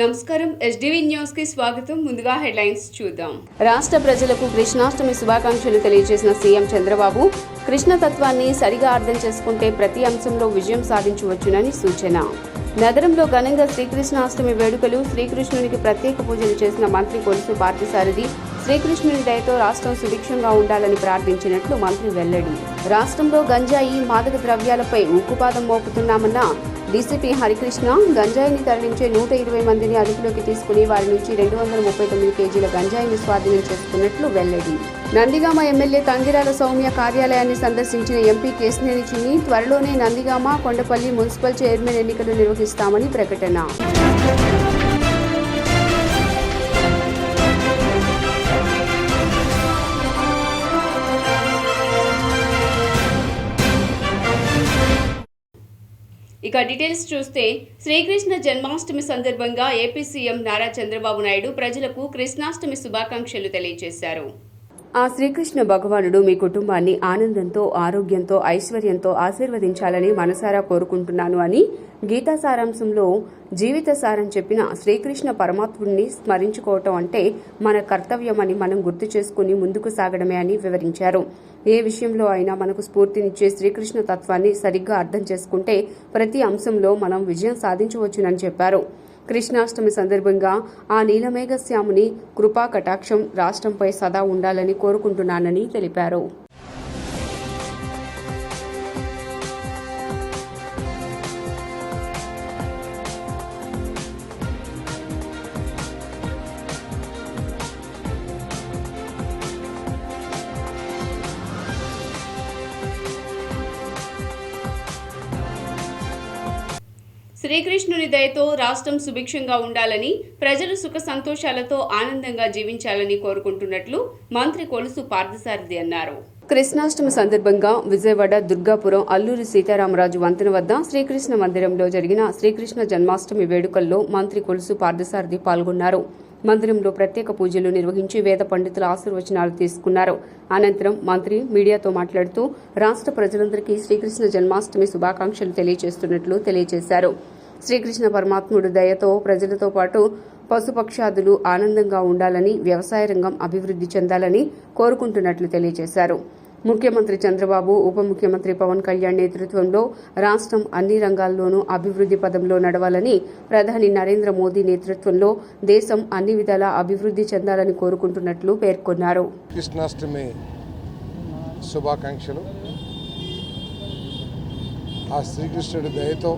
నమస్కారం SDV news కి స్వాగతం. ముందుగా హెడ్లైన్స్ చూద్దాం. రాష్ట్ర ప్రజలకు కృష్ణాష్టమి శుభాకాంక్షలు తెలియజేసిన సీఎం చంద్రబాబు కృష్ణతత్వాన్ని సరిగా అర్థం చేసుకుంటే ప్రతి అంశంలో విజయం సాధించవచ్చునని సూచన. నగరంలో ఘనంగా శ్రీకృష్ణాష్టమి వేడుకలు. శ్రీకృష్ణునికి ప్రత్యేక పూజలు చేసిన మంత్రి కొలుసు పార్థసారథి శ్రీకృష్ణుని దయతో రాష్ట్రం సుభిక్షంగా ఉండాలని ప్రార్థించినట్లు మంత్రి వెల్లడి. రాష్ట్రంలో గంజాయి మాదక ద్రవ్యాలపై ఉక్కుపాదం మోపుతున్నామన్న డీసీపీ హరికృష్ణ గంజాయిని తరలించే 120 మందిని అదుపులోకి తీసుకుని వారి నుంచి 239 కేజీల గంజాయిని స్వాధీనం చేసుకున్నట్లు వెల్లడి. నందిగామ ఎమ్మెల్యే తంగిరాల సౌమ్య కార్యాలయాన్ని సందర్శించిన ఎంపీ కేశినేని చిన్ని త్వరలోనే నందిగామ కొండపల్లి మున్సిపల్ చైర్మన్ ఎన్నికలు నిర్వహిస్తామని ప్రకటన. ఇక డీటెయిల్స్ చూస్తే శ్రీకృష్ణ జన్మాష్టమి సందర్భంగా ఏపీ సీఎం నారా చంద్రబాబు నాయుడు ప్రజలకు కృష్ణాష్టమి శుభాకాంక్షలు తెలియజేశారు. ఆ శ్రీకృష్ణ భగవానుడు మీ కుటుంబాన్ని ఆనందంతో, ఆరోగ్యంతో, ఐశ్వర్యంతో ఆశీర్వదించాలని మనసారా కోరుకుంటున్నాను అని గీతా సారాంశంలో జీవిత సారం చెప్పిన శ్రీకృష్ణ పరమాత్ముడిని స్మరించుకోవటం అంటే మన కర్తవ్యమని మనం గుర్తు చేసుకుని ముందుకు సాగడమే అని వివరించారు. ఏ విషయంలో అయినా మనకు స్ఫూర్తినిచ్చే శ్రీకృష్ణ తత్వాన్ని సరిగ్గా అర్థం చేసుకుంటే ప్రతి అంశంలో మనం విజయం సాధించవచ్చునని చెప్పారు. కృష్ణాష్టమి సందర్భంగా ఆ నీలమేఘశ్యాముని కృపా కటాక్షం రాష్ట్రంపై సదా ఉండాలని కోరుకుంటున్నానని తెలిపారు. శ్రీకృష్ణుని దయతో రాష్ట్రం సుభిక్షంగా ఉండాలని, ప్రజలు సుఖ సంతోషాలతో ఆనందంగా జీవించాలని కోరుకుంటున్నట్లు మంత్రి కొలుసు పార్థసారథి అన్నారు. కృష్ణాష్టమి సందర్భంగా విజయవాడ దుర్గాపురం అల్లూరి సీతారామరాజు వంతెన వద్ద శ్రీకృష్ణ మందిరంలో జరిగిన శ్రీకృష్ణ జన్మాష్టమి వేడుకల్లో మంత్రి కొలుసు పార్థసారథి పాల్గొన్నారు. మందిరంలో ప్రత్యేక పూజలు నిర్వహించి వేద పండితుల ఆశీర్వచనాలు తీసుకున్నారు. అనంతరం మంత్రి మీడియాతో మాట్లాడుతూ రాష్ట్ర ప్రజలందరికీ శ్రీకృష్ణ జన్మాష్టమి శుభాకాంక్షలు తెలియజేస్తున్నట్లు తెలియజేశారు. శ్రీకృష్ణ పరమాత్ముడు దయతో ప్రజలతో పాటు పశుపక్షాదులు ఆనందంగా ఉండాలని, వ్యవసాయ రంగం అభివృద్ధి చెందాలని కోరుకుంటున్నట్లు తెలియజేశారు. ముఖ్యమంత్రి చంద్రబాబు, ఉప ముఖ్యమంత్రి పవన్ కళ్యాణ్ నేతృత్వంలో రాష్ట్రం అన్ని రంగాల్లోనూ అభివృద్ధి పదంలో నడవాలని, ప్రధాని నరేంద్ర మోదీ నేతృత్వంలో దేశం అన్ని విధాలా అభివృద్ధి చెందాలని కోరుకుంటున్నట్లు పేర్కొన్నారు. కృష్ణాష్టమి శుభాకాంక్షలు. ఆ శ్రీకృష్ణుడి దయతో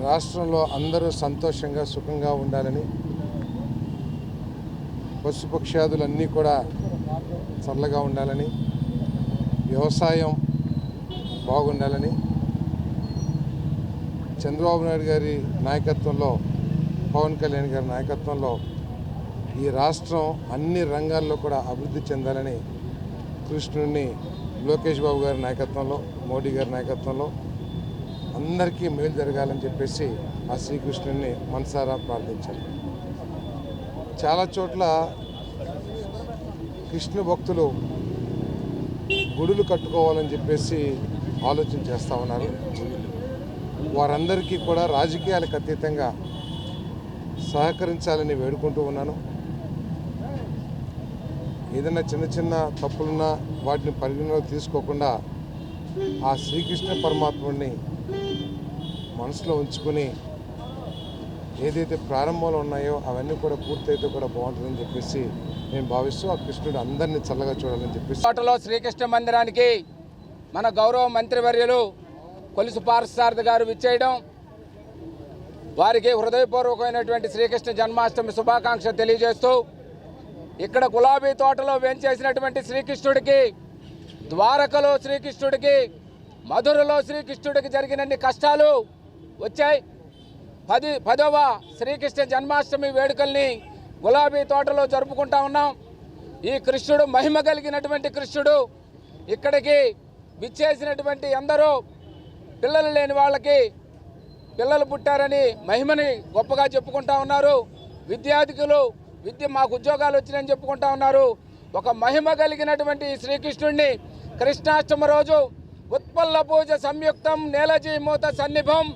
రాష్ట్రంలో అందరూ సంతోషంగా, సుఖంగా ఉండాలని, పశుపక్షాదులన్నీ కూడా చల్లగా ఉండాలని, వ్యవసాయం బాగుండాలని, చంద్రబాబు నాయుడు గారి నాయకత్వంలో, పవన్ కళ్యాణ్ గారి నాయకత్వంలో ఈ రాష్ట్రం అన్ని రంగాల్లో కూడా అభివృద్ధి చెందాలని కృష్ణుడిని లోకేష్ బాబు గారి నాయకత్వంలో, మోడీ గారి నాయకత్వంలో అందరికీ మేలు జరగాలని చెప్పేసి ఆ శ్రీకృష్ణుడిని మనసారా ప్రార్థించాలి. చాలా చోట్ల కృష్ణ భక్తులు గుడులు కట్టుకోవాలని చెప్పేసి ఆలోచన చేస్తూ ఉన్నారు. వారందరికీ కూడా రాజకీయాలకు అతీతంగా సహకరించాలని వేడుకుంటూ ఉన్నాను. ఏదైనా చిన్న చిన్న తప్పులున్నా వాటిని పరిగణలోకి తీసుకోకుండా ఆ శ్రీకృష్ణ పరమాత్ముడిని మనసులో ఉంచుకొని ఏదైతే ప్రారంభంలో ఉన్నాయో అవన్నీ కూడా పూర్తయితే కూడా బాగుంటుందని చెప్పేసి నేను భావిస్తూ ఆ కృష్ణుడు అందరినీ చల్లగా చూడాలని చెప్పేసి కోటలో శ్రీకృష్ణ మందిరానికి మన గౌరవ మంత్రివర్యులు కొలుసు పార్థసారథి గారు విచ్చేయడం, వారికి హృదయపూర్వకమైనటువంటి శ్రీకృష్ణ జన్మాష్టమి శుభాకాంక్షలు తెలియజేస్తూ, ఇక్కడ గులాబీ తోటలో వేంచేసినటువంటి శ్రీకృష్ణుడికి, ద్వారకలో శ్రీకృష్ణుడికి, మధురలో శ్రీకృష్ణుడికి జరిగినన్ని కష్టాలు వచ్చాయి. 10వ శ్రీకృష్ణ జన్మాష్టమి వేడుకల్ని గులాబీ తోటలో జరుపుకుంటా ఉన్నాం. ఈ కృష్ణుడు మహిమ కలిగినటువంటి కృష్ణుడు ఇక్కడికి విచ్చేసినటువంటి ఎందరో పిల్లలు లేని వాళ్ళకి పిల్లలు పుట్టారని మహిమని గొప్పగా చెప్పుకుంటా ఉన్నారు. విద్యార్థికులు మాకు ఉద్యోగాలు వచ్చినాయని చెప్పుకుంటా ఉన్నారు. ఒక మహిమ కలిగినటువంటి శ్రీకృష్ణుడిని కృష్ణాష్టమి రోజు ఉత్పల్ల పూజ సంయుక్తం నేలజీమూత సన్నిభం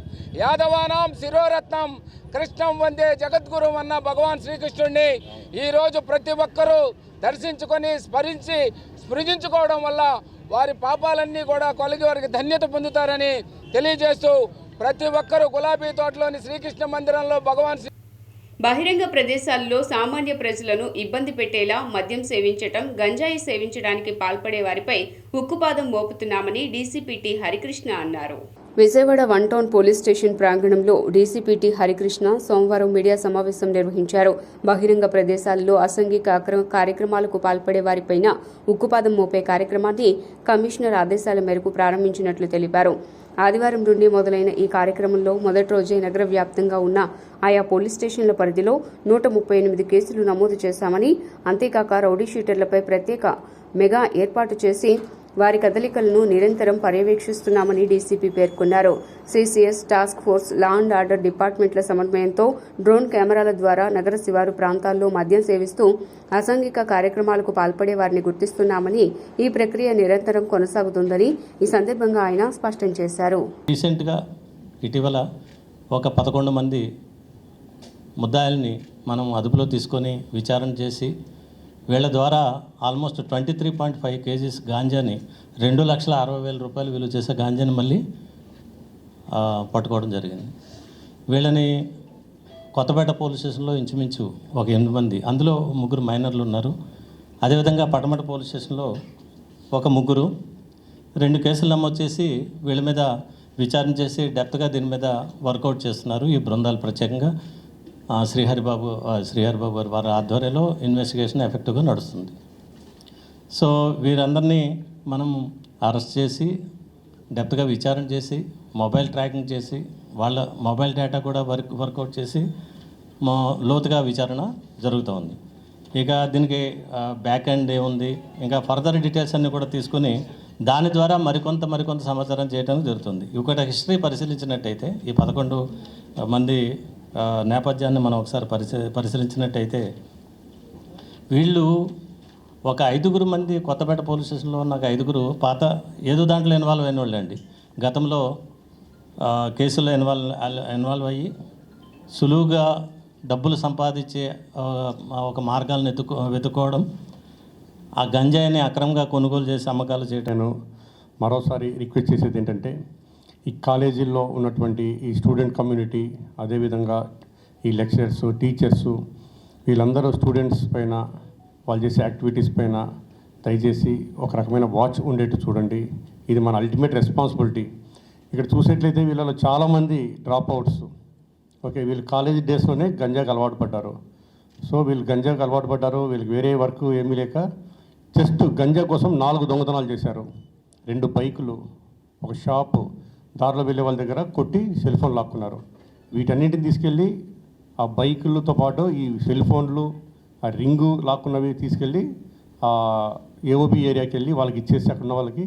యాదవానాం శిరోరత్నం కృష్ణం వందే జగద్గురు అన్న భగవాన్ శ్రీకృష్ణుడిని ఈరోజు ప్రతి ఒక్కరూ దర్శించుకొని స్మరించుకోవడం వల్ల వారి పాపాలన్నీ కూడా కొలిగి వారికి ధన్యత పొందుతారని తెలియజేస్తూ ప్రతి ఒక్కరూ గులాబీ తోటలోని శ్రీకృష్ణ మందిరంలో భగవాన్ బహిరంగ ప్రదేశాల్లో సామాన్య ప్రజలను ఇబ్బంది పెట్టేలా మద్యం సేవించటం, గంజాయి సేవించడానికి పాల్పడే వారిపై ఉక్కుపాదం మోపుతున్నామని డీసీపీ టి హరికృష్ణ అన్నారు. విజయవాడ 1 టౌన్ పోలీస్ స్టేషన్ ప్రాంగణంలో డీసీపీ టి హరికృష్ణ సోమవారం మీడియా సమావేశం నిర్వహించారు. బహిరంగ ప్రదేశాల్లో అసాంఘిక కార్యక్రమాలకు పాల్పడే వారిపైన ఉక్కుపాదం మోపే కార్యక్రమాన్ని కమిషనర్ ఆదేశాల మేరకు ప్రారంభించినట్లు తెలిపారు. ఆదివారం నుండి మొదలైన ఈ కార్యక్రమంలో మొదటి రోజే నగర వ్యాప్తంగా ఉన్న ఆయా పోలీస్ స్టేషన్ల పరిధిలో 138 కేసులు నమోదు చేశామని, అంతేకాక రౌడీ షీటర్లపై ప్రత్యేక మెగా ఏర్పాటు చేసి వారి కదలికలను నిరంతరం పర్యవేక్షిస్తున్నామని డీసీపీ పేర్కొన్నారు. CCS task force, law and order డిపార్ట్మెంట్ల సమన్వయంతో డ్రోన్ కెమెరాల ద్వారా నగర శివారు ప్రాంతాల్లో మద్యం సేవిస్తూ అసాంఘిక కార్యక్రమాలకు పాల్పడే వారిని గుర్తిస్తున్నామని, ఈ ప్రక్రియ నిరంతరం కొనసాగుతుందని ఈ సందర్భంగా ఆయన స్పష్టం చేశారు. రీసెంట్గా ఇటీవల ఒక 11 మంది ముద్దాయిల్ని మనం అదుపులో తీసుకొని విచారణ చేసి వీళ్ళ ద్వారా ఆల్మోస్ట్ 23.5 కేజీస్ గాంజాని 2,60,000 రూపాయలు విలువ చేసే గాంజాని మళ్ళీ పట్టుకోవడం జరిగింది. వీళ్ళని కొత్తపేట పోలీస్ స్టేషన్లో ఇంచుమించు ఒక 8 మంది, అందులో 3 మైనర్లు ఉన్నారు. అదేవిధంగా పటమట పోలీస్ స్టేషన్లో ఒక 3, 2 కేసులు నమోదు చేసి వీళ్ళ మీద విచారణ చేసి డెప్త్గా దీని మీద వర్కౌట్ చేస్తున్నారు. ఈ బృందాలు ప్రత్యేకంగా శ్రీహరిబాబు వారి ఆధ్వర్యంలో ఇన్వెస్టిగేషన్ ఎఫెక్టివ్గా నడుస్తుంది. సో వీరందరినీ మనం అరెస్ట్ చేసి డెప్త్గా విచారణ చేసి మొబైల్ ట్రాకింగ్ చేసి వాళ్ళ మొబైల్ డేటా కూడా వర్కౌట్ చేసి లోతుగా విచారణ జరుగుతూ ఉంది. ఇక దీనికి బ్యాక్ ఎండ్ ఏముంది, ఇంకా ఫర్దర్ డీటెయిల్స్ అన్నీ కూడా తీసుకుని దాని ద్వారా మరికొంత సమాచారం చేయడం జరుగుతుంది. ఇక్కడ హిస్టరీ పరిశీలించినట్టయితే ఈ 11 మంది నేపథ్యాన్ని మనం ఒకసారి పరిశీలించినట్టయితే వీళ్ళు ఒక 5 మంది కొత్తపేట పోలీస్ స్టేషన్లో ఉన్న 5 పాత ఏదో దాంట్లో ఇన్వాల్వ్ అయిన వాళ్ళు అండి. గతంలో కేసుల్లో ఇన్వాల్వ్ అయ్యి సులువుగా డబ్బులు సంపాదించే ఒక మార్గాలను వెతుక్కోవడం, ఆ గంజాయిని అక్రమంగా కొనుగోలు చేసి అమ్మకాలు చేయడం. మరోసారి రిక్వెస్ట్ చేసేది ఏంటంటే, ఈ కాలేజీల్లో ఉన్నటువంటి ఈ స్టూడెంట్ కమ్యూనిటీ, అదేవిధంగా ఈ లెక్చరర్స్, టీచర్సు, వీళ్ళందరూ స్టూడెంట్స్ పైన వాళ్ళు చేసే యాక్టివిటీస్ పైన దయచేసి ఒక రకమైన వాచ్ ఉండేట్టు చూడండి. ఇది మన అల్టిమేట్ రెస్పాన్సిబిలిటీ. ఇక్కడ చూసేట్లయితే వీళ్ళలో చాలామంది డ్రాప్ అవుట్స్, ఓకే, వీళ్ళు కాలేజీ డేస్లోనే గంజాకి అలవాటు పడ్డారు. సో వీళ్ళు గంజాకి అలవాటు పడ్డారు, వీళ్ళకి వేరే వర్క్ ఏమీ లేక జస్ట్ గంజా కోసం 4 దొంగతనాలు చేశారు. 2 బైకులు, ఒక షాపు, దారిలో వెళ్ళే వాళ్ళ దగ్గర కొట్టి సెల్ ఫోన్ లాక్కున్నారు. వీటన్నింటిని తీసుకెళ్ళి ఆ బైకులతో పాటు ఈ సెల్ ఫోన్లు, ఆ రింగు లాక్కున్నవి తీసుకెళ్ళి ఏఓబి ఏరియాకి వెళ్ళి వాళ్ళకి ఇచ్చేసి అక్కడ ఉన్న వాళ్ళకి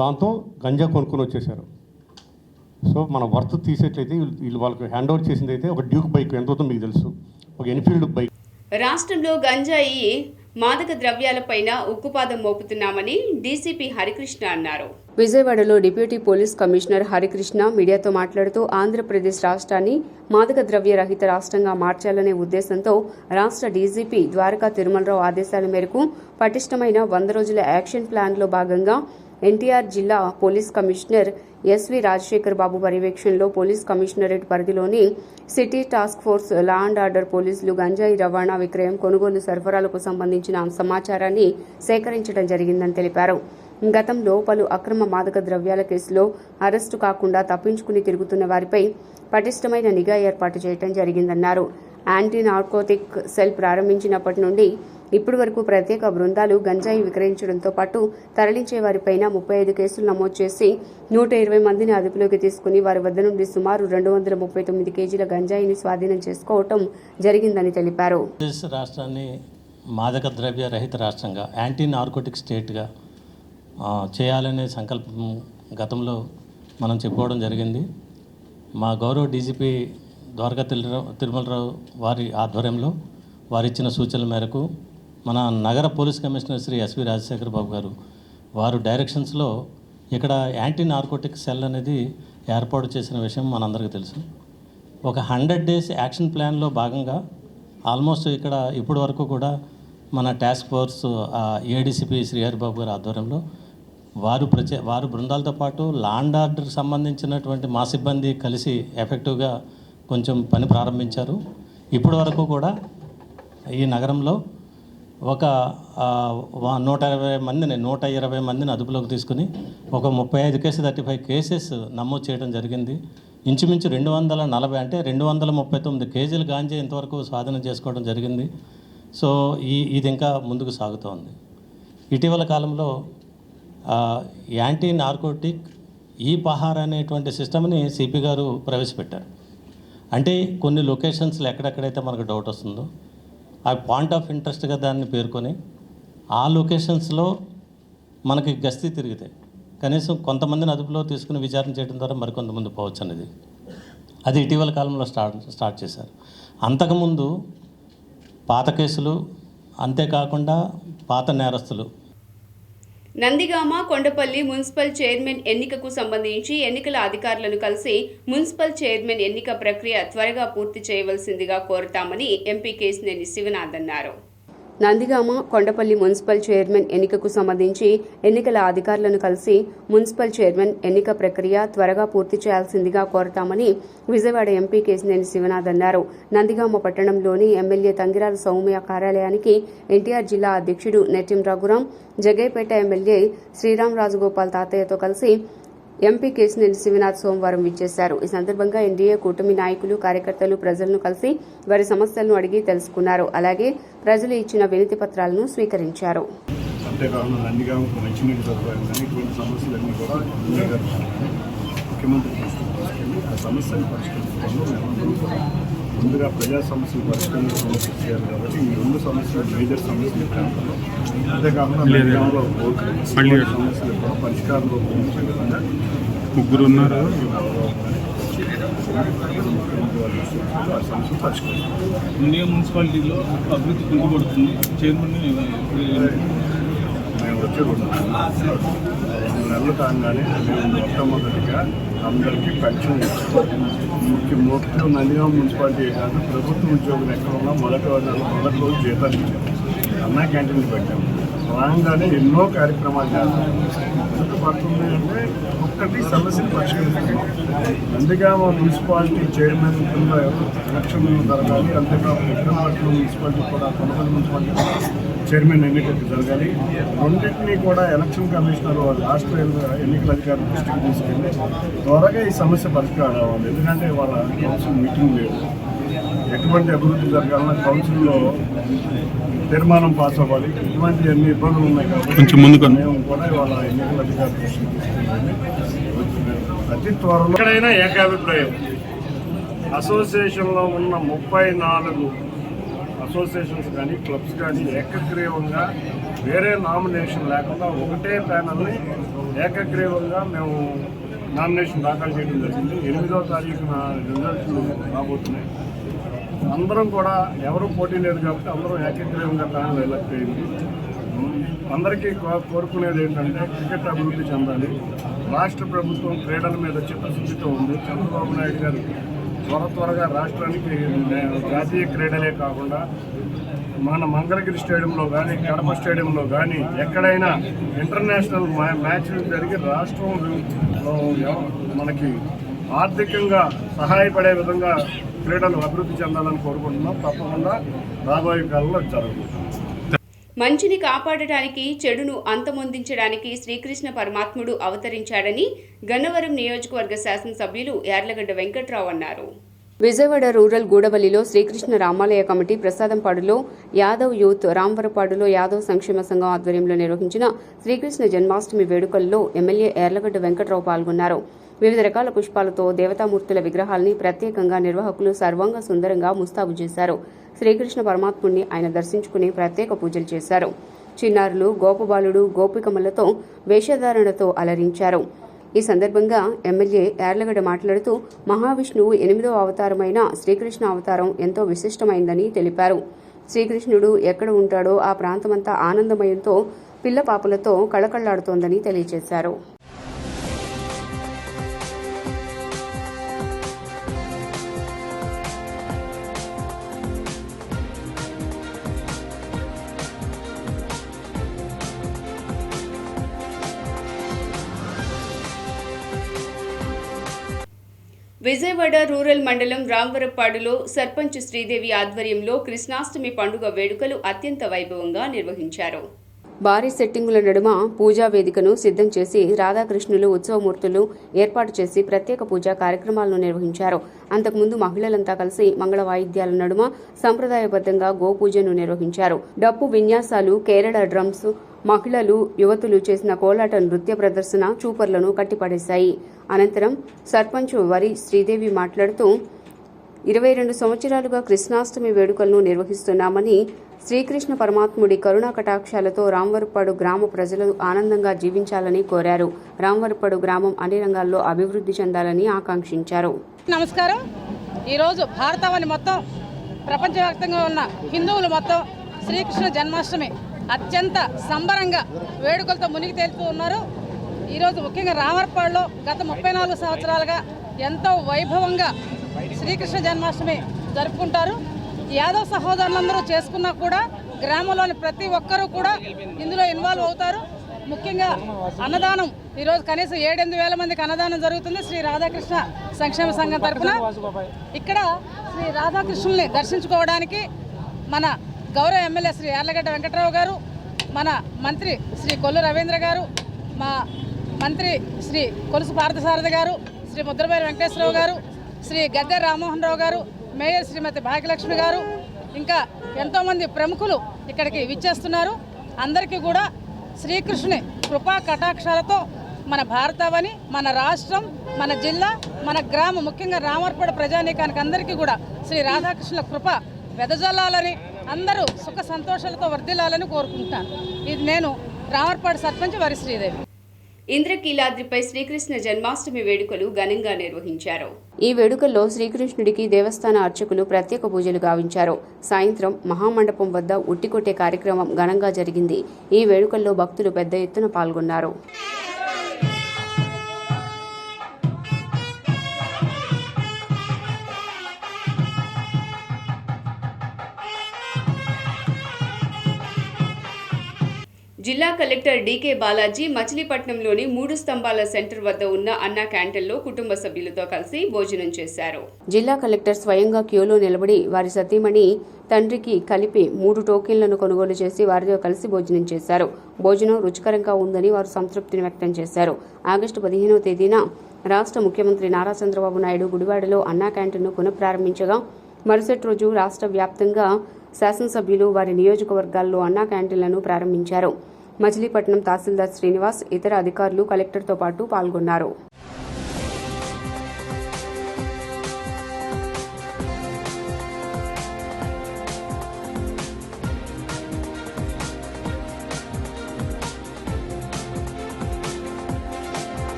దాంతో గంజా కొనుక్కొని వచ్చేసారు. సో మన వర్త్ తీసేట్లయితే వీళ్ళు వాళ్ళకి హ్యాండ్ ఓవర్ చేసింది అయితే ఒక డ్యూక్ బైక్ ఎంత అవుతుందో మీకు తెలుసు, ఒక ఎన్ఫీల్డ్ బైక్. రాష్ట్రంలో గంజాయి, మాదక ద్రవ్యాలపైన ఉక్కుపాదం మోపుతున్నామని డీసీపీ హరికృష్ణ అన్నారు. విజయవాడలో డిప్యూటీ పోలీస్ కమిషనర్ హరికృష్ణ మీడియాతో మాట్లాడుతూ ఆంధ్రప్రదేశ్ రాష్ట్రాన్ని మాదక ద్రవ్య రహిత రాష్ట్రంగా మార్చాలనే ఉద్దేశంతో రాష్ట్ర డీజీపీ ద్వారకా తిరుమలరావు ఆదేశాల మేరకు పటిష్టమైన 100 రోజుల యాక్షన్ ప్లాన్లో భాగంగా ఎన్టీఆర్ జిల్లా పోలీస్ కమిషనర్ ఎస్వి రాజశేఖర్ బాబు పర్యవేక్షణలో పోలీస్ కమిషనరేట్ పరిధిలోని city task force, law and order పోలీసులు గంజాయి రవాణా, విక్రయం, కొనుగోలు, సరఫరాలకు సంబంధించిన సమాచారాన్ని సేకరించడం జరిగిందని తెలిపారు. గతంలో పలు అక్రమ మాదక ద్రవ్యాల కేసులో అరెస్టు కాకుండా తప్పించుకుని తిరుగుతున్న వారిపై పటిష్టమైన నిఘా ఏర్పాటు చేయడం జరిగిందన్నారు. యాంటీ నార్కోటిక్ సెల్ ప్రారంభించినప్పటి నుండి ఇప్పటి వరకు ప్రత్యేక బృందాలు గంజాయి విక్రయించడంతో పాటు తరలించే వారిపైన 35 కేసులు నమోదు చేసి 120 మందిని అదుపులోకి తీసుకుని వారి వద్ద నుండి సుమారు 239 కేజీల గంజాయిని స్వాధీనం చేసుకోవటం జరిగిందని తెలిపారు. రాష్ట్రాన్ని మాదక ద్రవ్య రహిత రాష్ట్రంగా, యాంటీ నార్కోటిక్ స్టేట్గా చేయాలనే సంకల్పం గతంలో మనం చెప్పుకోవడం జరిగింది. మా గౌరవ డీజీపీ ద్వారకా తిరుమలరావు వారి ఆధ్వర్యంలో వారిచ్చిన సూచనల మేరకు మన నగర పోలీస్ కమిషనర్ శ్రీ ఎస్వి రాజశేఖర్ బాబు గారు వారు డైరెక్షన్స్లో ఇక్కడ యాంటీ నార్కోటిక్ సెల్ అనేది ఏర్పాటు చేసిన విషయం మనందరికీ తెలుసు. ఒక 100 days యాక్షన్ ప్లాన్లో భాగంగా ఆల్మోస్ట్ ఇక్కడ ఇప్పటి వరకు కూడా మన టాస్క్ ఫోర్స్ ఏడీసీపీ శ్రీహరిబాబు గారి ఆధ్వర్యంలో వారు బృందాలతో పాటు లాండ్ ఆర్డర్కి సంబంధించినటువంటి మా సిబ్బంది కలిసి ఎఫెక్టివ్గా కొంచెం పని ప్రారంభించారు. ఇప్పటి వరకు కూడా ఈ నగరంలో ఒక 120 మందిని అదుపులోకి తీసుకుని ఒక 35 కేసు 35 కేసెస్ నమోదు చేయడం జరిగింది. ఇంచుమించు 240 అంటే 239 కేజీలు గాంజా ఇంతవరకు స్వాధీనం చేసుకోవడం జరిగింది. సో ఇది ఇంకా ముందుకు సాగుతోంది. ఇటీవల కాలంలో యాంటీ నార్కోటిక్ ఈ పహార్ అనేటువంటి సిస్టమ్ని సిపి గారు ప్రవేశపెట్టారు. అంటే కొన్ని లొకేషన్స్లో ఎక్కడెక్కడైతే మనకు డౌట్ వస్తుందో ఆ పాయింట్ ఆఫ్ ఇంట్రెస్ట్గా దాన్ని పేర్కొని ఆ లొకేషన్స్లో మనకి గస్తీ తిరిగితే కనీసం కొంతమందిని అదుపులో తీసుకుని విచారణ చేయడం ద్వారా మరికొంతమంది పోవచ్చు అనేది అది ఇటీవల కాలంలో స్టార్ట్ చేశారు. అంతకుముందు పాత కేసులు, అంతేకాకుండా పాత నేరస్తులు. నందిగామ కొండపల్లి మున్సిపల్ చైర్మన్ ఎన్నికకు సంబంధించి ఎన్నికల అధికారులను కలిసి మున్సిపల్ చైర్మన్ ఎన్నిక ప్రక్రియ త్వరగా పూర్తి చేయవలసిందిగా కోరుతామని ఎంపీ కేశినేని శివనాథ్ అన్నారు. నందిగామ కొండపల్లి మున్సిపల్ చైర్మన్ ఎన్నికకు సంబంధించి ఎన్నికల అధికారులను కలిసి మున్సిపల్ చైర్మన్ ఎన్నిక ప్రక్రియ త్వరగా పూర్తి చేయాల్సిందిగా కోరతామని విజయవాడ ఎంపీ కేశినేని శివనాథ్ అన్నారు. నందిగామ పట్టణంలోని ఎమ్మెల్యే తంగిరాల సౌమ్య కార్యాలయానికి ఎన్టీఆర్ జిల్లా అధ్యక్షుడు నెట్టిం రఘురాం, జగ్గయ్యపేట ఎమ్మెల్యే శ్రీరామ్ రాజగోపాల్ తాతయ్యతో కలిసి ఎంపీ కేశినేని శివనాథ్ సోమవారం విచ్చేశారు. ఈ సందర్భంగా ఎన్డీఏ కూటమి నాయకులు, కార్యకర్తలు ప్రజలను కలిసి వారి సమస్యలను అడిగి తెలుసుకున్నారు. అలాగే ప్రజలు ఇచ్చిన వినతి పత్రాలను స్వీకరించారు. అంతేకాకుండా నందిగామకు మంచినీటి సదుపాయం కానీ ఇటువంటి సమస్యలన్నీ కూడా ముఖ్యమంత్రి దృష్టికి తీసుకెళ్ళి ఆ సమస్యను పరిష్కరించడంలో మేమందరూ కూడా ముందుగా ప్రజా సమస్యలు పరిష్కరించడం చేయాలి. కాబట్టి ఈ 2 సమస్యలు మేజర్ సమస్యలు ప్రాంతంలో అంతేకాకుండా నందిగామలో సమస్యలు కూడా పరిష్కారంలో ఉంచే విధంగా ముగ్గురు ఉన్నారు. ఆ సమస్యలు పరిష్కరిస్తారు. ఇండియా మున్సిపాలిటీలో అభివృద్ధి కుంటుపడుతుంది. చైర్మన్ మేము వచ్చే 2 నెలలు కాగానే మేము మొట్టమొదటిగా అందరికీ పెన్షన్ ముఖ్యం నందిగామ మున్సిపాలిటీ కాదు ప్రభుత్వ ఉద్యోగులు ఎక్కడ ఉన్నా మొదటి రోజు జీతాలు ఇచ్చాము. అన్నా క్యాంటీన్లు పెట్టాము. రాగానే ఎన్నో కార్యక్రమాలు చేస్తాము. ఎందుకు పడుతుంది అంటే ఒక్కటి సమస్యను పరిష్కరిస్తున్నాం. నందిగామ మున్సిపాలిటీ చైర్మన్ కింద ఎలక్షన్ జరగాలి. అంతేకాకుండా విక్రమపట్నం మున్సిపాలిటీ కూడా కొండపల్లి మున్సిపాలిటీ చైర్మన్ ఎన్నికలు జరగాలి. రెండింటినీ కూడా ఎలక్షన్ కమిషనర్ రాష్ట్ర ఎన్నికల అధికారుల దృష్టికి తీసుకెళ్ళి త్వరగా ఈ సమస్య పరిష్కారం అవ్వాలి. ఎందుకంటే వాళ్ళ కౌన్సిల్ మీటింగ్ లేదు. ఎటువంటి అభివృద్ధి జరగాలన్నా కౌన్సిల్లో తీర్మానం పాస్ అవ్వాలి. ఇటువంటి అన్ని ఇబ్బందులు ఉన్నాయి కాబట్టి మేము కూడా వాళ్ళ ఎన్నికల అధికారుల దృష్టికి తీసుకెళ్ళి అతి త్వరలో ఎక్కడైనా ఏకాభిప్రాయం. అసోసియేషన్లో ఉన్న 34 అసోసియేషన్స్ కానీ క్లబ్స్ కానీ ఏకగ్రీవంగా వేరే నామినేషన్ లేకుండా ఒకటే ప్యానల్ని ఏకగ్రీవంగా మేము నామినేషన్ దాఖలు చేయడం జరిగింది. 8వ తారీఖున రిజల్ట్లు రాబోతున్నాయి. అందరం కూడా ఎవరు పోటీ లేదు కాబట్టి అందరం ఏకగ్రీవంగా ప్యానల్ ఎలక్ట్ అయింది. అందరికీ కోరుకునేది ఏంటంటే క్రికెట్ అభివృద్ధి చెందాలి. రాష్ట్ర ప్రభుత్వం క్రీడల మీద చిత్తశుద్ధితో ఉంది. చంద్రబాబు నాయుడు గారు త్వరగా రాష్ట్రానికి జాతీయ క్రీడలే కాకుండా మన మంగళగిరి స్టేడియంలో కానీ కడప స్టేడియంలో కానీ ఎక్కడైనా ఇంటర్నేషనల్ మ్యాచ్లు జరిగి రాష్ట్రంలో మనకి ఆర్థికంగా సహాయపడే విధంగా క్రీడలు అభివృద్ధి చెందాలని కోరుకుంటున్నాం. తప్పకుండా రాబోయే కాలంలో జరుగుతుంది. మంచిని కాపాడటానికి, చెడును అంతమొందించడానికి శ్రీకృష్ణ పరమాత్ముడు అవతరించాడని గన్నవరం నియోజకవర్గ శాసనసభ్యులు యార్లగడ్డ వెంకట్రావు అన్నారు. విజయవాడ రూరల్ గూడవల్లిలో శ్రీకృష్ణ రామాలయ కమిటీ, ప్రసాదంపాడులో యాదవ్ యూత్, రాంవరపాడులో యాదవ్ సంక్షేమ సంఘం ఆధ్వర్యంలో నిర్వహించిన శ్రీకృష్ణ జన్మాష్టమి వేడుకల్లో ఎమ్మెల్యే యార్లగడ్డ వెంకట్రావు పాల్గొన్నారు. వివిధ రకాల పుష్పాలతో దేవతామూర్తుల విగ్రహాల్ని ప్రత్యేకంగా నిర్వాహకులు సర్వాంగ సుందరంగా ముస్తాబు చేశారు. శ్రీకృష్ణ పరమాత్ముడిని ఆయన దర్శించుకుని ప్రత్యేక పూజలు చేశారు. చిన్నారులు, గోపబాలుడు, గోపికమ్మలతో వేషధారణతో అలరించారు. ఈ సందర్భంగా ఎమ్మెల్యే యార్లగడ్డ మాట్లాడుతూ మహావిష్ణువు 8వ అవతారమైన శ్రీకృష్ణ అవతారం ఎంతో విశిష్టమైందని తెలిపారు. శ్రీకృష్ణుడు ఎక్కడ ఉంటాడో ఆ ప్రాంతమంతా ఆనందమయంతో, పిల్లపాపలతో కళకళ్లాడుతోందని తెలియజేశారు. విజయవాడ రూరల్ మండలం రాంవరపాడులో సర్పంచ్ శ్రీదేవి ఆధ్వర్యంలో కృష్ణాష్టమి పండుగ వేడుకలు అత్యంత వైభవంగా నిర్వహించారు. భారీ సెట్టింగుల నడుమ పూజా వేదికను సిద్ధం చేసి రాధాకృష్ణులు ఉత్సవమూర్తులు ఏర్పాటు చేసి ప్రత్యేక పూజా కార్యక్రమాలను నిర్వహించారు. అంతకుముందు మహిళలంతా కలిసి మంగళ వాయిద్యాల నడుమ సంప్రదాయబద్ధంగా గోపూజను నిర్వహించారు. డప్పు విన్యాసాలు, కేరళ డ్రమ్స్, మహిళలు యువతులు చేసిన కోలాట నృత్య ప్రదర్శన చూపర్లను కట్టిపడేశాయి. అనంతరం సర్పంచ్ వరి శ్రీదేవి మాట్లాడుతూ 22 సంవత్సరాలుగా కృష్ణాష్టమి వేడుకలను నిర్వహిస్తున్నామని, శ్రీకృష్ణ పరమాత్ముడి కరుణా కటాక్షాలతో రాంవరపాడు గ్రామ ప్రజలు ఆనందంగా జీవించాలని కోరారు. రాంవరపాడు గ్రామం అన్ని రంగాల్లో అభివృద్ధి చెందాలని ఆకాంక్షించారు. నమస్కారం. ఈరోజు భారతావని మొత్తం ప్రపంచవ్యాప్తంగా ఉన్న హిందువులు మొత్తం శ్రీకృష్ణ జన్మాష్టమి అత్యంత సంబరంగా వేడుకలతో మునిగి తేలుతూ ఉన్నారు. ఈరోజు ముఖ్యంగా రాంవరపాడులో గత 34 సంవత్సరాలుగా ఎంతో వైభవంగా శ్రీకృష్ణ జన్మాష్టమి జరుపుకుంటారు. యాదవ్ సహోదరులందరూ చేసుకున్నా కూడా గ్రామంలోని ప్రతి ఒక్కరూ కూడా ఇందులో ఇన్వాల్వ్ అవుతారు. ముఖ్యంగా అన్నదానం ఈరోజు కనీసం 7-8 వేల మందికి అన్నదానం జరుగుతుంది శ్రీ రాధాకృష్ణ సంక్షేమ సంఘం తరఫున. ఇక్కడ శ్రీ రాధాకృష్ణుల్ని దర్శించుకోవడానికి మన గౌరవ ఎమ్మెల్యే శ్రీ యార్లగడ్డ వెంకట్రావు గారు, మన మంత్రి శ్రీ కొల్లు రవీంద్ర గారు, మా మంత్రి శ్రీ కొలుసు పార్థసారథి గారు, శ్రీ ముద్రబైరి వెంకటేశ్వరరావు గారు, శ్రీ గద్దె రామ్మోహన్ రావు గారు, మేయర్ శ్రీమతి భాగ్యలక్ష్మి గారు, ఇంకా ఎంతోమంది ప్రముఖులు ఇక్కడికి విచ్చేస్తున్నారు. అందరికీ కూడా శ్రీకృష్ణుని కృపా కటాక్షాలతో మన భారతావని, మన రాష్ట్రం, మన జిల్లా, మన గ్రామం, ముఖ్యంగా రాంవరపాడు ప్రజానీకానికి అందరికీ కూడా శ్రీ రాధాకృష్ణుల కృప వెదజల్లాలని, అందరూ సుఖ సంతోషాలతో వర్ధిల్లాలని కోరుకుంటున్నాను. ఇది నేను రాంవరపాడు సర్పంచ్ వరి శ్రీదేవి. ఇంద్రకీలాద్రిపై శ్రీకృష్ణ జన్మాష్టమి వేడుకలు ఘనంగా నిర్వహించారు. ఈ వేడుకల్లో శ్రీకృష్ణుడికి దేవస్థాన అర్చకులు ప్రత్యేక పూజలు గావించారు. సాయంత్రం మహామండపం వద్ద ఉట్టికొట్టే కార్యక్రమం ఘనంగా జరిగింది. ఈ వేడుకల్లో భక్తులు పెద్ద ఎత్తున పాల్గొన్నారు. జిల్లా కలెక్టర్ డీకే బాలాజీ మచిలీపట్నంలోని 3 స్తంభాల సెంటర్ వద్ద ఉన్న అన్నా క్యాంటీన్లో కుటుంబ సభ్యులతో కలిసి భోజనం చేశారు. జిల్లా కలెక్టర్ స్వయంగా క్యూలో నిలబడి వారి సతీమణి తండ్రికి కలిపి 3 టోకెన్లను కొనుగోలు చేసి వారితో కలిసి భోజనం చేశారు. భోజనం రుచికరంగా ఉందని వారు సంతృప్తిని వ్యక్తం చేశారు. ఆగస్టు 15వ తేదీన రాష్ట్ర ముఖ్యమంత్రి నారా చంద్రబాబు నాయుడు గుడివాడలో అన్నా క్యాంటీన్ను పునఃప్రారంభించగా మరుసటి రోజు రాష్ట్ర వ్యాప్తంగా శాసనసభ్యులు వారి నియోజకవర్గాల్లో అన్నా క్యాంటీన్లను ప్రారంభించారు. మచిలీపట్నం తహసీల్దార్ శ్రీనివాస్, ఇతర అధికారులు కలెక్టర్తో పాటు పాల్గొన్నారు.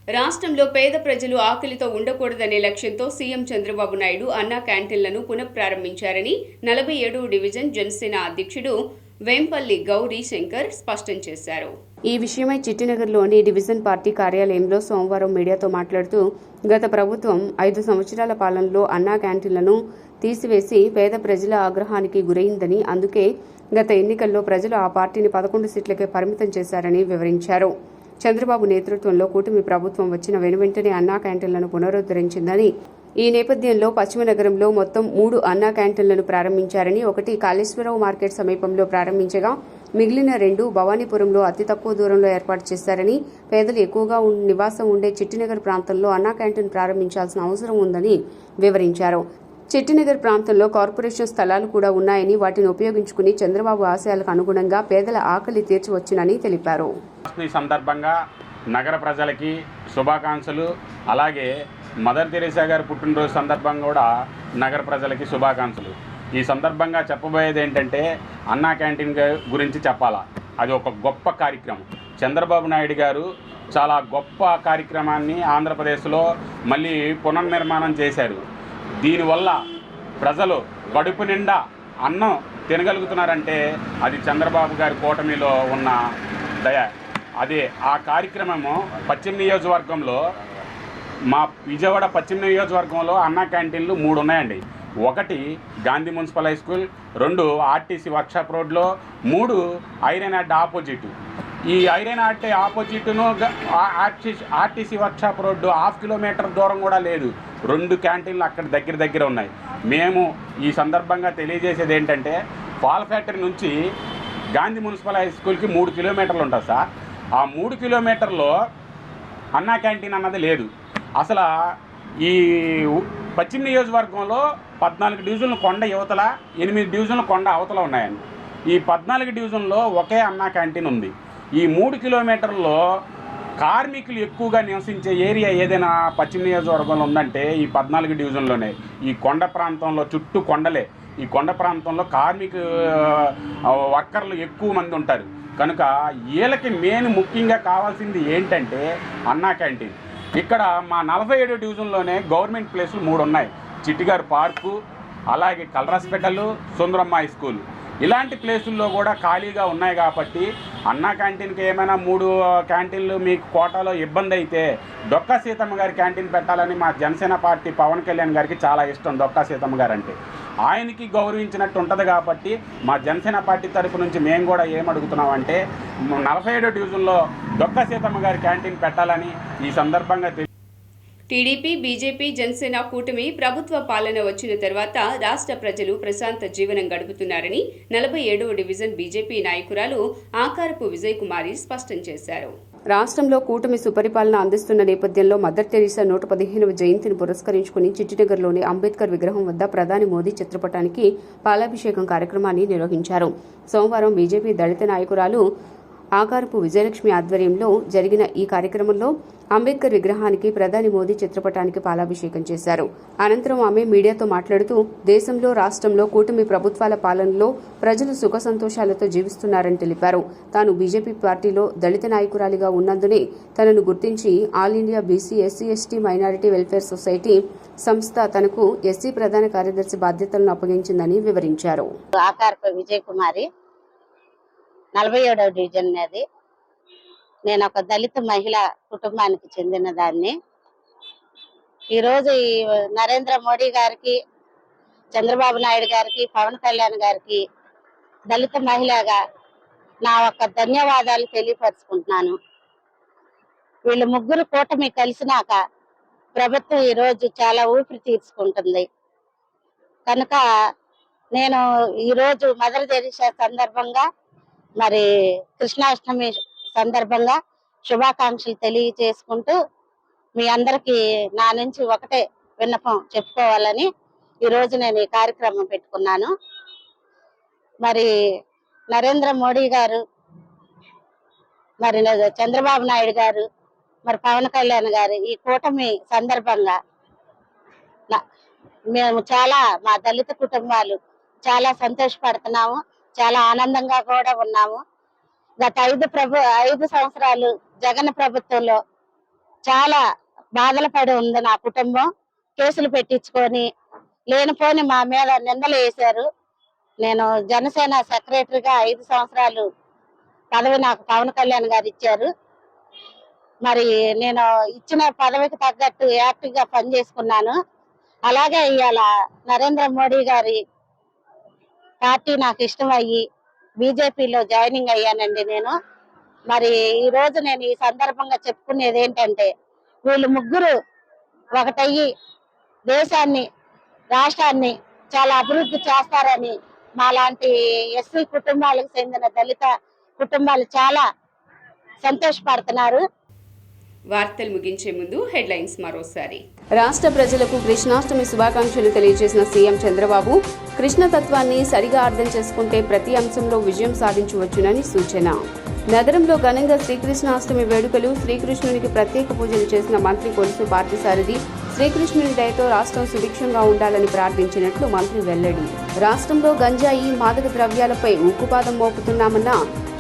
రాష్ట్రంలో పేద ప్రజలు ఆకలితో ఉండకూడదనే లక్ష్యంతో సీఎం చంద్రబాబు నాయుడు అన్నా క్యాంటీన్లను పునఃప్రారంభించారని 47వ డివిజన్ జనసేన అధ్యక్షుడు వేంపల్లి గౌరీ శంకర్ స్పష్టం చేశారు. ఈ విషయమై చిట్టినగర్లోని డివిజన్ పార్టీ కార్యాలయంలో సోమవారం మీడియాతో మాట్లాడుతూ, గత ప్రభుత్వం 5 సంవత్సరాల పాలనలో అన్నా క్యాంటీన్లను తీసివేసి పేద ప్రజల ఆగ్రహానికి గురైందని, అందుకే గత ఎన్నికల్లో ప్రజలు ఆ పార్టీని 11 సీట్లకే పరిమితం చేశారని వివరించారు. చంద్రబాబు నేతృత్వంలో కూటమి ప్రభుత్వం వచ్చిన వెనువెంటనే అన్నా క్యాంటీన్లను పునరుద్ధరించిందని, ఈ నేపథ్యంలో పశ్చిమ నగరంలో మొత్తం 3 అన్నా క్యాంటీన్లను ప్రారంభించారని, ఒకటి కాళేశ్వరరావు మార్కెట్ సమీపంలో ప్రారంభించగా మిగిలిన 2 భవానీపురంలో అతి తక్కువ దూరంలో ఏర్పాటు చేశారని, పేదలు ఎక్కువగా నివాసం ఉండే చిట్టినగర్ ప్రాంతంలో అన్నా క్యాంటీన్ ప్రారంభించాల్సిన అవసరం ఉందని వివరించారు. చిట్టినగర్ ప్రాంతంలో కార్పొరేషన్ స్థలాలు కూడా ఉన్నాయని, వాటిని ఉపయోగించుకుని చంద్రబాబు ఆశయాలకు అనుగుణంగా పేదల ఆకలి తీర్చవచ్చునని తెలిపారు. ఈ సందర్భంగా నగర ప్రజలకి శుభాకాంక్షలు. అలాగే మదర్ తెరేసా గారి పుట్టినరోజు సందర్భంగా కూడా నగర ప్రజలకి శుభాకాంక్షలు. ఈ సందర్భంగా చెప్పబోయేది ఏంటంటే, అన్నా క్యాంటీన్ గురించి చెప్పాలా. అది ఒక గొప్ప కార్యక్రమం. చంద్రబాబు నాయుడు గారు చాలా గొప్ప కార్యక్రమాన్ని ఆంధ్రప్రదేశ్లో మళ్ళీ పునర్నిర్మాణం చేశారు. దీనివల్ల ప్రజలు కడుపు నిండా అన్నం తినగలుగుతున్నారంటే అది చంద్రబాబు గారి కూటమిలో ఉన్న దయ. అదే ఆ కార్యక్రమము పశ్చిమ నియోజకవర్గంలో, మా విజయవాడ పశ్చిమ నియోజకవర్గంలో అన్నా క్యాంటీన్లు 3 ఉన్నాయండి. ఒకటి Gandhi municipal high school, 2 RTC workshop రోడ్లో, 3 ఐరన్ హెడ్ ఆపోజిట్. ఈ ఐరన్ ఆర్టీ ఆపోజిట్ను ఆర్టీసీ వర్క్షాప్ రోడ్డు 1/2 కిలోమీటర్ దూరం కూడా లేదు. 2 క్యాంటీన్లు అక్కడ దగ్గర ఉన్నాయి. మేము ఈ సందర్భంగా తెలియజేసేది ఏంటంటే, పాల ఫ్యాక్టరీ నుంచి గాంధీ మున్సిపల్ హై స్కూల్కి 3 కిలోమీటర్లు ఉంటుంది సార్. ఆ 3 కిలోమీటర్లో అన్నా క్యాంటీన్ అన్నది లేదు. అసలు ఈ పశ్చిమ నియోజకవర్గంలో 14 డివిజన్లు కొండ యువతల, 8 డివిజన్లు కొండ అవతల ఉన్నాయండి. ఈ 14 డివిజన్లో ఒకే అన్నా క్యాంటీన్ ఉంది. ఈ 3 కిలోమీటర్లో కార్మికులు ఎక్కువగా నివసించే ఏరియా ఏదైనా పశ్చిమ నియోజకవర్గంలో ఉందంటే ఈ 14 డివిజన్లోనే. ఈ కొండ ప్రాంతంలో చుట్టూ కొండలే. ఈ కొండ ప్రాంతంలో కార్మిక వర్కర్లు ఎక్కువ మంది ఉంటారు. కనుక వీళ్ళకి మెయిన్ ముఖ్యంగా కావాల్సింది ఏంటంటే అన్నా క్యాంటీన్. ఇక్కడ మా 47 డివిజన్లోనే గవర్నమెంట్ ప్లేసులు 3 ఉన్నాయి. చిట్టిగారు పార్కు, అలాగే కలరాస్పేటలు, సుందరమ్మ హై స్కూల్. ఇలాంటి ప్లేసుల్లో కూడా ఖాళీగా ఉన్నాయి కాబట్టి అన్నా క్యాంటీన్కి ఏమైనా 3 క్యాంటీన్లు మీకు కోటాలో ఇబ్బంది అయితే డొక్కా సీతమ్మ గారి క్యాంటీన్ పెట్టాలని మా జనసేన పార్టీ పవన్ కళ్యాణ్ గారికి చాలా ఇష్టం. డొక్కా సీతమ్మ గారు అంటే ఆయనకి గౌరవించినట్టు ఉంటుంది కాబట్టి మా జనసేన పార్టీ తరపు నుంచి మేము కూడా ఏమడుగుతున్నామంటే 47 డివిజన్లో డొక్కా సీతమ్మ గారి క్యాంటీన్ పెట్టాలని ఈ సందర్భంగా టీడీపీ, బీజేపీ, జనసేన కూటమి ప్రభుత్వ పాలన వచ్చిన తర్వాత రాష్ట్ర ప్రజలు ప్రశాంత జీవనం గడుపుతున్నారని 47వ డివిజన్ బీజేపీ నాయకురాలు ఆకారపు విజయ్ కుమారి స్పష్టం చేశారు. రాష్ట్రంలో కూటమి సుపరిపాలన అందిస్తున్న నేపథ్యంలో మదర్ తెరీసా 115వ జయంతిని పురస్కరించుకుని చిట్టినగర్లోని అంబేద్కర్ విగ్రహం వద్ద ప్రధాని మోదీ చిత్రపటానికి పాలాభిషేకం కార్యక్రమాన్ని నిర్వహించారు. సోమవారం బీజేపీ దళిత నాయకురాలు ఆకారపు విజయలక్ష్మి ఆధ్వర్యంలో జరిగిన ఈ కార్యక్రమంలో అంబేద్కర్ విగ్రహానికి ప్రధాని మోదీ చిత్రపటానికి పాలాభిషేకం చేశారు. అనంతరం ఆమె మీడియాతో మాట్లాడుతూ దేశంలో, రాష్ట్రంలో కూటమి ప్రభుత్వాల పాలనలో ప్రజలు సుఖ సంతోషాలతో జీవిస్తున్నారని తెలిపారు. తాను బీజేపీ పార్టీలో దళిత నాయకురాలిగా ఉన్నందునే తనను గుర్తించి all India BC, SC, ST, minority welfare society సంస్థ తనకు ఎస్సీ ప్రధాన కార్యదర్శి బాధ్యతలను అప్పగించిందని వివరించారు. ఆకారపు విజయ్ కుమారి, 47వ డివిజన్ అది. నేను ఒక దళిత మహిళా కుటుంబానికి చెందిన దాన్ని. ఈరోజు ఈ నరేంద్ర మోడీ గారికి, చంద్రబాబు నాయుడు గారికి, పవన్ కళ్యాణ్ గారికి దళిత మహిళగా నా ఒక ధన్యవాదాలు తెలియపరుచుకుంటున్నాను. వీళ్ళు ముగ్గురు కూటమి కలిసినాక ప్రభుత్వం ఈరోజు చాలా ఊపిరి తీర్చుకుంటుంది. కనుక నేను ఈరోజు మదర్ తెరీసా సందర్భంగా, మరి కృష్ణాష్టమి సందర్భంగా శుభాకాంక్షలు తెలియజేసుకుంటూ మీ అందరికీ నా నుంచి ఒకటే విన్నపం చెప్పుకోవాలని ఈరోజు నేను ఈ కార్యక్రమం పెట్టుకున్నాను. మరి నరేంద్ర మోడీ గారు, మరి చంద్రబాబు నాయుడు గారు, మరి పవన్ కళ్యాణ్ గారు ఈ కూటమి సందర్భంగా మేము చాలా, మా దళిత కుటుంబాలు చాలా సంతోషపడుతున్నాము, చాలా ఆనందంగా కూడా ఉన్నాము. గత 5 సంవత్సరాలు జగన్ ప్రభుత్వంలో చాలా బాధలు పడి ఉంది నా కుటుంబం. కేసులు పెట్టించుకొని లేనిపోని మా మీద నిందలు వేశారు. నేను జనసేన సెక్రటరీగా 5 సంవత్సరాలు పదవి నాకు పవన్ కళ్యాణ్ గారు ఇచ్చారు. మరి నేను ఇచ్చిన పదవికి తగ్గట్టు యాక్టివ్ గా పనిచేసుకున్నాను. అలాగే ఇవాళ నరేంద్ర మోడీ గారి పార్టీ నాకు ఇష్టం అయ్యి బీజేపీలో జాయినింగ్ అయ్యానండి నేను. మరి ఈ రోజు నేను ఈ సందర్భంగా చెప్పుకునేది ఏంటంటే, వీళ్ళు ముగ్గురు ఒకటయ్యి దేశాన్ని, రాష్ట్రాన్ని చాలా అభివృద్ధి చేస్తారని మాలాంటి ఎస్సీ కుటుంబాలకు చెందిన దళిత కుటుంబాలు చాలా సంతోషపడుతున్నారు. వార్తలు ముగించే ముందు హెడ్లైన్స్ మరోసారి. రాష్ట్ర ప్రజలకు కృష్ణాష్టమి శుభాకాంక్షలు తెలియజేసిన సీఎం చంద్రబాబు, కృష్ణతత్వాన్ని సరిగా అర్థం చేసుకుంటే ప్రతి అంశంలో విజయం సాధించవచ్చునని సూచన. నగరంలో ఘనంగా శ్రీకృష్ణాష్టమి వేడుకలు, శ్రీకృష్ణునికి ప్రత్యేక పూజలు చేసిన మంత్రి కొలుసు పార్థసారథి. శ్రీకృష్ణుని దయతో రాష్ట్రం సుభిక్షంగా ఉండాలని ప్రార్థించినట్లు మంత్రి వెల్లడి. రాష్ట్రంలో గంజాయి, మాదక ద్రవ్యాలపై ఉక్కుపాదం మోపుతున్నామన్న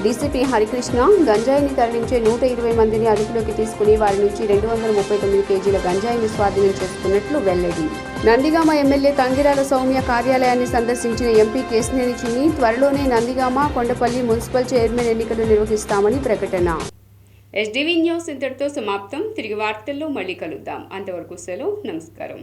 డీసీపీ హరికృష్ణ, గంజాయిని తరలించే 120 మందిని అదుపులోకి తీసుకుని వారి నుంచి 239 కేజీల గంజాయిని స్వాధీనం చేసుకున్నట్లు వెల్లడి. నందిగామ ఎమ్మెల్యే తంగిరాల సౌమ్య కార్యాలయాన్ని సందర్శించిన ఎంపీ కేశినేని చిన్ని, త్వరలోనే నందిగామ, కొండపల్లి మున్సిపల్ చైర్మన్ ఎన్నికలు నిర్వహిస్తామని ప్రకటన. ఎస్డీవీ న్యూస్ ఇంతటితో సమాప్తం. తిరిగి వార్తల్లో మళ్ళీ కలుద్దాం. అంతవరకు సెలవు. నమస్కారం.